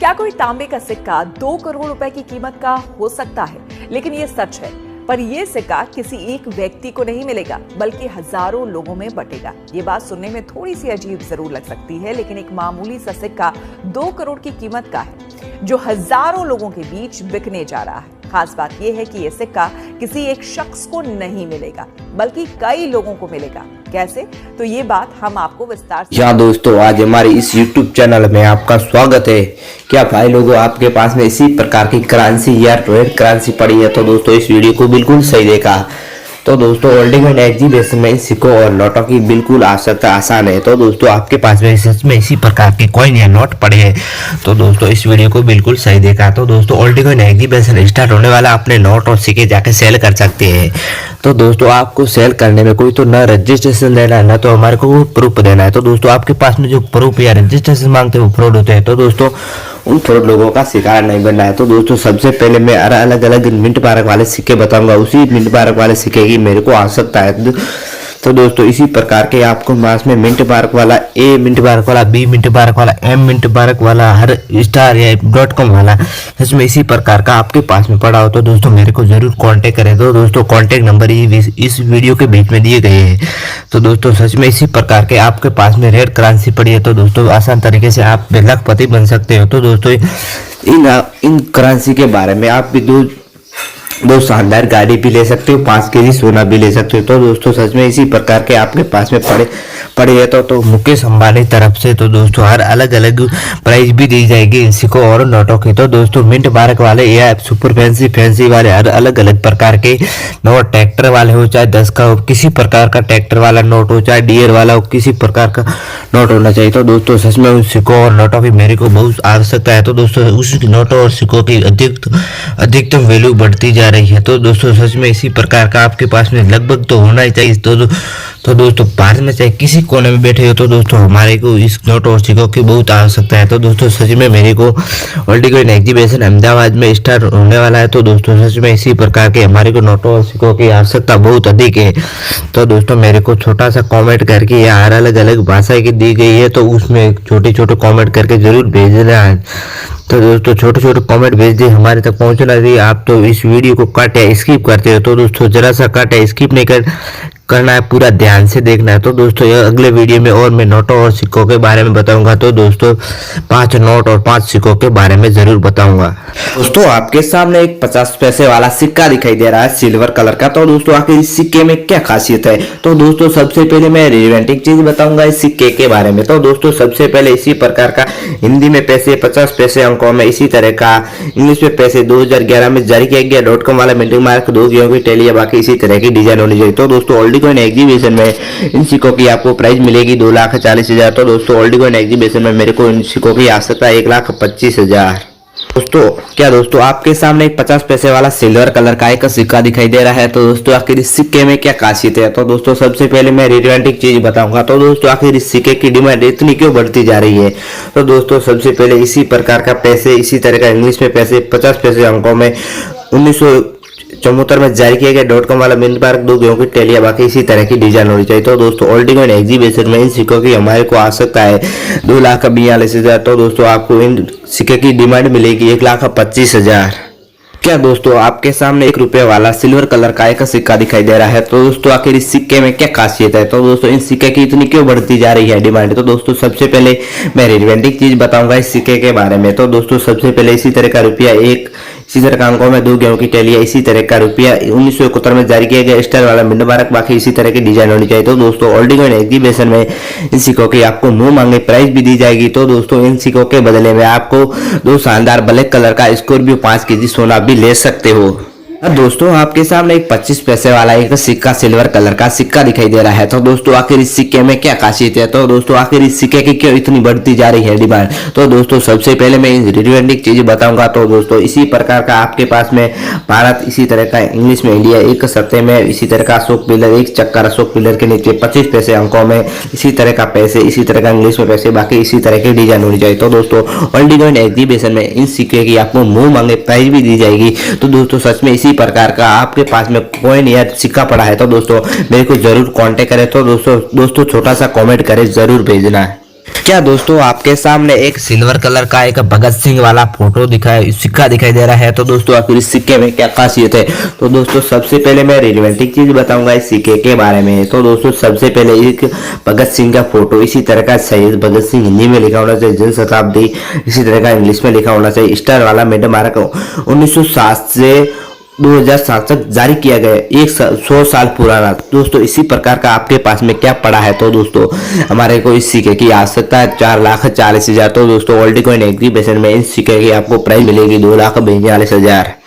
क्या कोई तांबे का सिक्का 2 करोड़ रुपए की कीमत का हो सकता है? लेकिन ये सच है। पर यह सिक्का किसी एक व्यक्ति को नहीं मिलेगा, बल्कि हजारों लोगों में बटेगा। ये बात सुनने में थोड़ी सी अजीब जरूर लग सकती है, लेकिन एक मामूली सा सिक्का 2 करोड़ की कीमत का है, जो हजारों लोगों के बीच बिकने जा रहा है। खास बात यह है कि यह सिक्का किसी एक शख्स को नहीं मिलेगा, बल्कि कई लोगों को मिलेगा। कैसे? तो ये बात हम आपको विस्तार से। या दोस्तों, आज हमारे इस YouTube चैनल में आपका स्वागत है। क्या भाई लोगों, आपके पास में इसी प्रकार की करेंसी या रेड करेंसी पड़ी है? तो दोस्तों, इस वीडियो को बिल्कुल सही देखा। तो दोस्तों, होल्डिंग एंड एग्जीबिशन में सिक्कों और नोटों की बिल्कुल आवश्यकता आसान है। तो दोस्तों, आपके पास में सच में इसी प्रकार के कॉइन या नोट पड़े हैं? तो दोस्तों, इस वीडियो को बिल्कुल सही देखा। तो दोस्तों, होल्डिंग एंड एग्जीबिशन स्टार्ट होने वाला, अपने नोट और सिक्के जाके सेल कर सकते हैं। तो दोस्तों, आपको सेल करने में कोई तो न रजिस्ट्रेशन देना है, न तो हमारे को प्रूफ देना है। तो दोस्तों, आपके पास में जो प्रूफ या रजिस्ट्रेशन मांगते हैं वो फ्रॉड होते हैं। तो दोस्तों, उन फ्रॉड लोगों का शिकार नहीं बनना है। तो दोस्तों, सबसे पहले मैं अलग अलग मिंट पार्क वाले सिक्के बताऊंगा। उसी मिंट पार्क वाले सिक्के की मेरे को आवश्यकता है। तो दोस्तों, इसी प्रकार के आपको पास में मिंट पार्क वाला, ए मिंट पार्क वाला, बी मिंट पार्क वाला, एम मिंट पार्क वाला, हर स्टार या .com वाला, सच में इसी प्रकार का आपके पास में पड़ा हो तो दोस्तों मेरे को जरूर कांटेक्ट करें। तो दोस्तों, कांटेक्ट नंबर इस वीडियो के बीच में दिए गए हैं। तो दोस्तों, सच में इसी प्रकार के आपके पास में रेड करेंसी पड़ी है तो दोस्तों आसान तरीके से आप लखपति बन सकते हो। तो दोस्तों, इन करेंसी के बारे में आप भी दो शानदार गाड़ी भी ले सकते हो, 5 केजी सोना भी ले सकते हो। तो दोस्तों, सच में इसी प्रकार के आपके पास में पड़े है तो मुकेश अंबानी तरफ से तो दोस्तों हर अलग अलग प्राइस भी दी जाएगी इन सिक्कों और नोटों की। तो दोस्तों, मिंट पार्क वाले या सुपर फैंसी वाले हर अलग अलग प्रकार के नोट, ट्रैक्टर वाले हो चाहे 10 का हो, किसी प्रकार का ट्रैक्टर वाला नोट हो चाहे डियर वाला हो, किसी प्रकार का नोट होना चाहिए। तो दोस्तों, सच में उन सिक्कों और नोटों की मेरे को बहुत आवश्यकता है। तो दोस्तों, उस नोटों और सिक्कों की अधिकतम वैल्यू बढ़ती जा रही है। तो दोस्तों, सच में इसी प्रकार का आपके पास में लगभग तो होना ही चाहिए। तो दोस्तों, भारत में चाहे किसी कोने में बैठे हो तो दोस्तों हमारे को इस नोट और सिक्कों की बहुत आवश्यकता है। तो दोस्तों, सच में मेरे को होल्डिंग एंड एग्जीबिशन अहमदाबाद में स्टार्ट होने वाला है। तो दोस्तों, सच में इसी प्रकार के हमारे को नोटों और सिक्कों की आवश्यकता बहुत अधिक है। तो दोस्तों, मेरे को छोटा सा कॉमेंट करके या हर अलग अलग भाषा की दी गई है तो उसमें छोटे छोटे कॉमेंट करके जरूर भेजना है। तो दोस्तों, छोटे छोटे कमेंट भेज दिए, हमारे तक पहुंचना चाहिए। आप तो इस वीडियो को कट या स्किप करते हो तो दोस्तों जरा सा कट या स्किप नहीं करना है, पूरा ध्यान से देखना है। तो दोस्तों, ये अगले वीडियो में और मैं नोटों और सिक्कों के बारे में बताऊंगा। तो दोस्तों, 5 नोट और 5 सिक्कों के बारे में जरूर बताऊंगा। दोस्तों, आपके सामने एक 50 पैसे वाला सिक्का दिखाई दे रहा है सिल्वर कलर का। तो दोस्तों, आखिर इस सिक्के में क्या खासियत है? तो दोस्तों, सबसे पहले मैं रिलेवेंटिंग चीज बताऊंगा इस सिक्के के बारे में। तो दोस्तों, सबसे पहले इसी प्रकार का हिंदी में पैसे 50 पैसे अंकों में इसी तरह का, इंग्लिश में पैसे 2011 में जारी किया गया .com वाला मिंटिंग मार्क 2 गेहूं की टैली, बाकी इसी तरह की डिजाइन होनी चाहिए। तो दोस्तों, होल्डिंग एंड एग्जीबिशन में इन सिक्कों की आपको प्राइस मिलेगी 2,40,000। तो दोस्तों, होल्डिंग एंड एग्जीबिशन में मेरे को इन सिक्कों की आवश्यकता है 1,25,000। दोस्तों, आपके सामने एक 50 पैसे वाला सिल्वर कलर का एक सिक्का दिखाई दे रहा है। तो दोस्तों, आखिर इस सिक्के में क्या खासियत है? तो दोस्तों, सबसे पहले मैं रिलेवेंटिंग चीज बताऊंगा। तो दोस्तों, आखिर इस सिक्के की डिमांड इतनी क्यों बढ़ती जा रही है? तो दोस्तों, सबसे पहले इसी प्रकार का पैसे, इसी तरह का इंग्लिश में पैसे 50 पैसे अंकों में 1974 में जारी किया गया .com वाला मिंट पार्क 2 गेहूं की टैलियां, बाकी इसी तरह की डिजाइन होनी चाहिए। तो दोस्तों, होल्डिंग एंड एग्जीबिशन में इन सिक्कों की हमारे को आवश्यकता है 2,42,000। तो दोस्तों, आपको इन सिक्के की डिमांड मिलेगी 1,25,000। क्या दोस्तों, आपके सामने 1 रुपए वाला सिल्वर कलर का एक सिक्का दिखाई दे रहा है। तो दोस्तों, आखिर इस सिक्के में क्या खासियत है? तो दोस्तों, इन सिक्के की इतनी क्यों बढ़ती जा रही है डिमांड? तो दोस्तों, सबसे पहले मैं रिलेवेंटिंग चीज बताऊंगा इस सिक्के के बारे में। तो दोस्तों, सबसे पहले इसी तरह का रुपया 1, इसी तरह का अंकों में 2 गेहूं की टैलियां, इसी तरह का रुपया 1971 में जारी किया गया स्टार वाला मिंट मार्क, बाकी इसी तरह की डिजाइन होनी चाहिए। तो दोस्तों, होल्डिंग एंड एग्जीबिशन में इन सिक्कों की आपको मुंह मांगे प्राइस भी दी जाएगी। तो दोस्तों, इन सिक्कों के बदले में आपको 2 शानदार ब्लैक कलर का स्कॉर्पियो 5 केजी सोना भी ले सकते हो। अब दोस्तों, आपके सामने एक 25 पैसे वाला एक सिक्का सिल्वर कलर का सिक्का दिखाई दे रहा है। तो दोस्तों, आखिर इस सिक्के में क्या खासियत है? तो दोस्तों, आखिर इस सिक्के की क्यों इतनी बढ़ती जा रही है डिमांड? तो दोस्तों, सबसे पहले मैं रिलेवेंटिंग चीज बताऊंगा। तो दोस्तों, इसी प्रकार का आपके पास में भारत, इसी तरह का इंग्लिश में इंडिया, एक सत्ते में इसी तरह का अशोक पिलर, एक चक्कर अशोक पिलर के नीचे 25 पैसे अंकों में इसी तरह का पैसे, इसी तरह का इंग्लिश में पैसे, बाकी इसी तरह की डिजाइन होनी चाहिए। तो दोस्तों, होल्डिंग एंड एग्जीबिशन में इन सिक्के की आपको मुंह मांगे प्राइस भी दी जाएगी। तो दोस्तों, सच में इसी प्रकार का आपके पास में कॉइन या सिक्का पड़ा है तो दोस्तों मेरे को जरूर कांटेक्ट करें। तो दोस्तों छोटा सा कमेंट करें, जरूर भेजना है। क्या दोस्तों आपके सामने एक सिल्वर कलर का एक भगत सिंह वाला फोटो सिक्का दिखाई दे रहा है। तो दोस्तों आखिर इस सिक्के में क्या खासियत है, तो दोस्तों सबसे पहले मैं रिलेवेंटिक चीज बताऊंगा इस सिक्के के बारे में। तो दोस्तों सबसे पहले एक भगत सिंह का फोटो, इसी तरह का शहीद भगत सिंह हिंदी में लिखा होना चाहिए, जन शताब्दी इसी तरह का इंग्लिश में लिखा होना चाहिए, स्टार वाला मेडल मार्क 1907 से 2007 तक जारी किया गया, 100 साल पुराना। दोस्तों इसी प्रकार का आपके पास में क्या पड़ा है, तो दोस्तों हमारे को इस सिक्के की आवश्यकता है 4,40,000। तो दोस्तों ओल्ड कॉइन एग्जीबिशन में इस सिक्के की आपको प्राइस मिलेगी 2,42,000।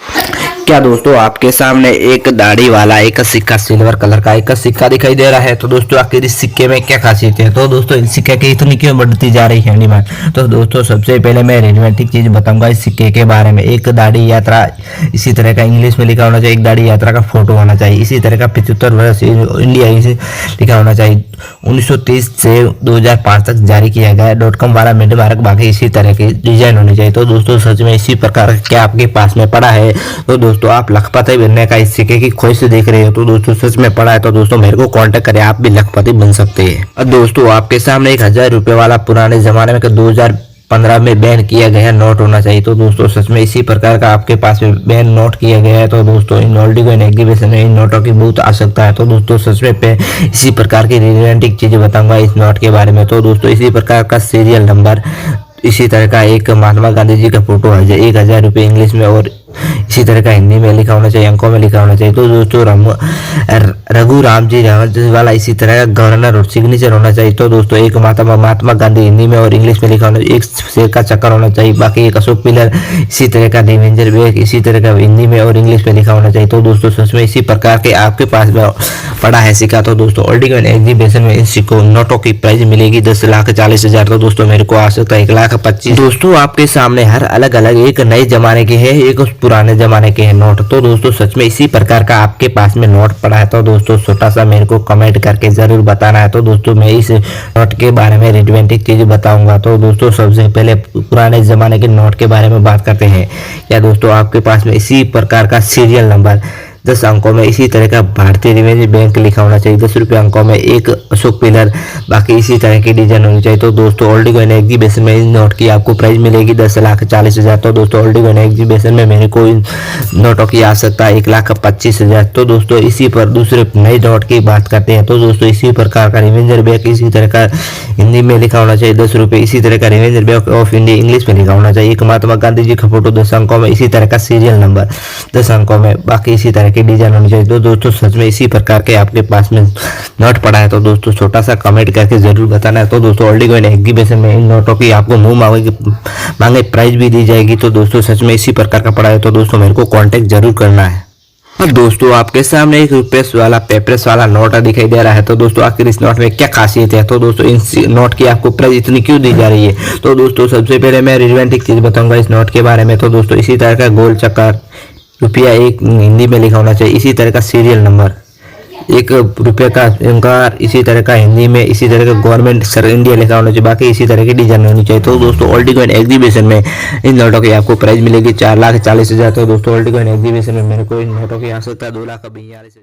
क्या दोस्तों आपके सामने एक दाढ़ी वाला एक सिक्का सिल्वर कलर का एक सिक्का दिखाई दे रहा है। तो दोस्तों आखिर इस सिक्के में क्या खासियत है, तो दोस्तों इस सिक्के की इतनी क्यों बढ़ती जा रही है डिमांड। तो दोस्तों सबसे पहले मैं रिलेवेंटिक चीज बताऊंगा इस सिक्के के बारे में। एक दाढ़ी यात्रा इसी तरह का इंग्लिश में लिखा होना चाहिए, एक दाढ़ी यात्रा का फोटो होना चाहिए, इसी तरह का 75 वर्ष इंडिया इसे लिखा होना चाहिए, 1930 से 2005 तक जारी किया गया, .com वाला मेडल मार्क बाकी इसी तरह की डिजाइन होनी चाहिए। तो दोस्तों सच में इसी प्रकार क्या आपके पास में पड़ा है, तो दोस्तों आप लखपति बनने का इस सिक्के की खोज से देख रहे हो, तो दोस्तों सच में पड़ा है तो दोस्तों मेरे को कांटेक्ट करें, आप भी लखपति बन सकते हैं। और दोस्तों आपके सामने 1,000 रुपए वाला पुराने जमाने में 2015 में बैन किया गया नोट होना चाहिए। तो दोस्तों सच में इसी प्रकार का आपके पास में बैन नोट किया गया है। तो दोस्तों इन ओल्ड कॉइन एग्जीबिशन में इन नोटों की बहुत आवश्यकता है। तो दोस्तों सच में इसी प्रकार की रिलेवेंटिक चीजें बताऊंगा इस नोट के बारे में। तो दोस्तों इसी प्रकार का सीरियल नंबर, इसी तरह का एक महात्मा गांधी जी का फोटो है, 1,000 रुपये इंग्लिश में और इसी तरह का हिंदी में लिखा होना चाहिए, अंकों में लिखा होना चाहिए। तो दोस्तों रघु राम जी वाला इसी तरह का गवर्नर और सिग्नेचर होना चाहिए। तो दोस्तों एक महात्मा गांधी हिंदी में और इंग्लिश में लिखा होना चाहिए, एक शेर का चक्कर होना चाहिए, बाकी एक अशोक पिलर इसी तरह का डिवेंजर बैग इसी तरह का हिंदी में और इंग्लिश में लिखा होना चाहिए। तो दोस्तों सच में इसी प्रकार के आपके पास में पड़ा है सिक्का। तो दोस्तों ओल्ड कॉइन एग्जीबिशन में इन सिक्कों नोटों की प्राइस मिलेगी 10,40,000। तो दोस्तों मेरे को आवश्यकता 1,25,000। दोस्तों आपके सामने हर अलग अलग एक नए जमाने के है, एक पुराने जमाने के हैं नोट। तो दोस्तों सच में इसी प्रकार का आपके पास में नोट पड़ा है, तो दोस्तों छोटा सा मेरे को कमेंट करके जरूर बताना है। तो दोस्तों मैं इस नोट के बारे में रिलेवेंटिक चीज बताऊंगा। तो दोस्तों सबसे पहले पुराने जमाने के नोट के बारे में बात करते हैं। क्या दोस्तों आपके पास में इसी प्रकार का सीरियल नंबर 10 अंकों में इसी तरह का भारतीय रिवेन्यू बैंक लिखा होना चाहिए, 10 रुपये अंकों में एक अशोक पिलर बाकी इसी तरह की डिजाइन होनी चाहिए। तो दोस्तों ओल्ड कॉइन एग्जीबिशन में इस नोट की आपको प्राइस मिलेगी 10,40,000। तो दोस्तों ओल्ड कॉइन एग्जीबिशन में मेरे को इन नोटों की आवश्यकता 1,25,000। तो दोस्तों इसी पर दूसरे नए नोट की बात करते हैं। तो दोस्तों इसी प्रकार का रिवेंजर बैंक इसी तरह का हिंदी में लिखा होना चाहिए, 10 रुपये इसी तरह का revenger bank of India English में लिखा होना चाहिए, एक महात्मा गांधी जी का फोटो 10 अंकों में इसी तरह का सीरियल नंबर 10 अंकों में बाकी इसी तरह की डिजाइन होनी चाहिए। तो दोस्तों सच में इसी प्रकार के आपके पास में नोट पड़ा है, तो दोस्तों छोटा सा कमेंट करके जरूर बताना है। तो दोस्तों ओल्ड कॉइन एग्जीबिशन में इन नोटों की आपको मुंह मांगे प्राइस भी दी जाएगी। तो दोस्तों सच में इसी प्रकार का पड़ा है, तो दोस्तों मेरे को कांटेक्ट जरूर करना है। और दोस्तों आपके सामने एक रुपीस वाला पेपर्स वाला नोट दिखाई दे रहा है। तो दोस्तों आखिर इस नोट में क्या खासियत है, तो दोस्तों इन नोट की आपको प्राइस इतनी क्यों दी जा रही है। तो दोस्तों सबसे पहले मैं रिलेवेंटिक चीज बताऊंगा इस नोट के बारे में। तो दोस्तों इसी तरह का गोल चक्कर रुपया एक हिंदी में लिखा होना चाहिए, इसी तरह का सीरियल नंबर, 1 रुपये का अंकार इसी तरह का हिंदी में इसी तरह का गवर्नमेंट सर इंडिया लिखा होना चाहिए, बाकी इसी तरह की डिजाइन होनी चाहिए। तो दोस्तों ओल्ड कॉइन एग्जीबिशन में इन नोटों की आपको प्राइस मिलेगी 4,40,000। तो दोस्तों ओल्ड कॉइन एग्जीबिशन में मेरे को इन नोटों की आवश्यकता 2,42,000।